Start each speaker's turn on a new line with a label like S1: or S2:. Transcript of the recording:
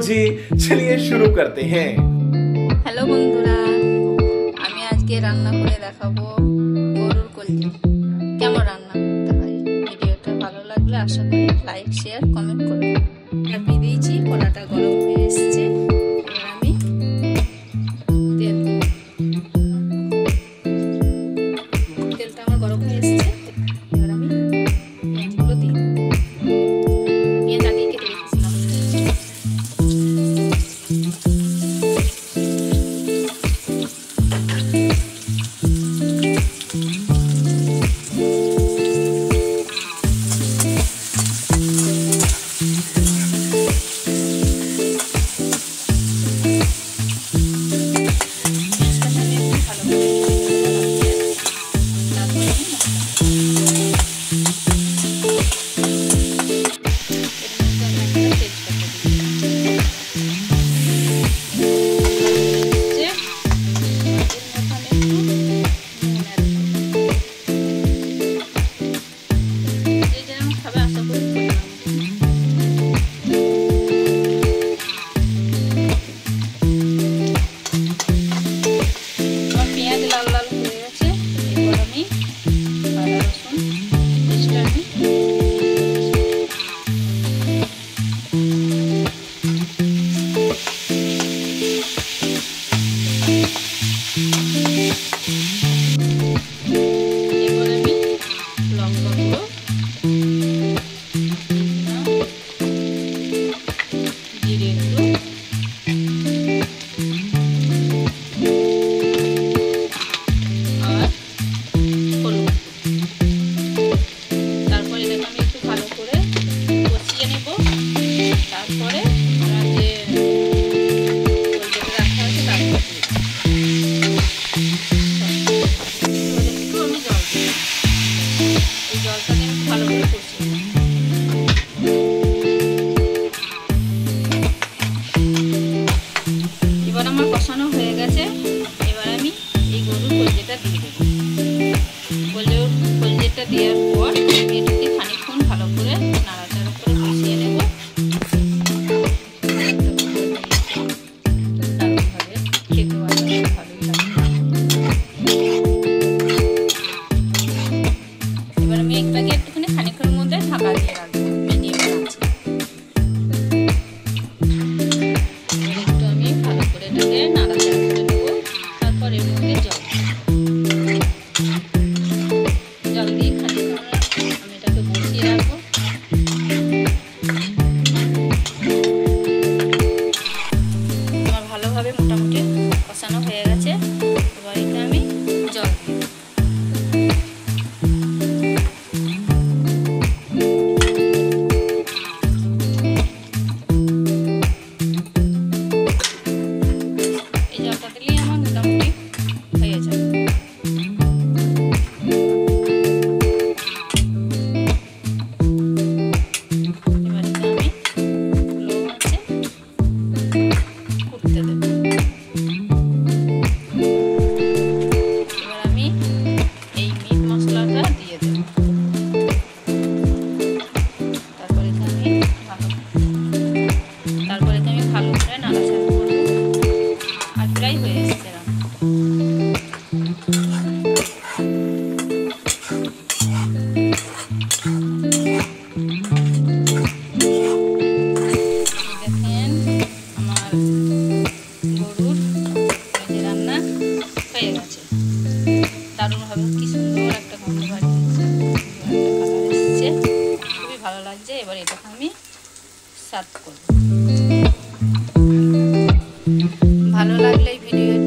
S1: जी चलिए शुरू करते हैं।
S2: हेलो बंधुरा আমি আজকে রান্না করে দেখাবো গরুর কলজি। কেমন রান্না করতে হয়, ভিডিওটা ভালো লাগলে আশা করি লাইক শেয়ার কমেন্ট করবেন। চাপিয়ে দিয়েছি, কড়াটা গরম হয়ে এসেছে। এবার আমি তেলটা আমার গরম হয়ে এসেছে। এবার আমি পেঁয়াজগুলো দিয়ে দেবো। পেঁয়াজ আগে কেটে রেখেছিলাম। কষানো হয়ে গেছে। এবার আমি এই গরুর কলজেটা দিয়ে দেবো। কলজেটা দেওয়ার পর এটাকে খানিকক্ষণ ভালো করে নাড়াচাড়া করে কষিয়ে নেব। দারুণভাবে খেতেও ভালোই লাগে। এবার আমি এটাকে একটুখানি খানিকক্ষণের মধ্যে ঢাকা দিয়ে রাখবো মিডিয়াম আছে। একটু আমি ভালো করে এটাকে নাড়াচাড়া করে নেবো। তারপর এর মধ্যে জল দিয়ে খানিকক্ষণ আমি এটাকে বসিয়ে রাখবো। আমার ভালোভাবে মোটামুটি কষানো হয়ে গেছে। এবার এটা আমি জল দিয়ে দারুণভাবে কি সুন্দর একটা গন্ধ বাড়িয়েছে, একটা কালার এসেছে, খুবই ভালো লাগছে। এবার এটাকে আমি সার্ভ করব। ভালো লাগলে এই ভিডিও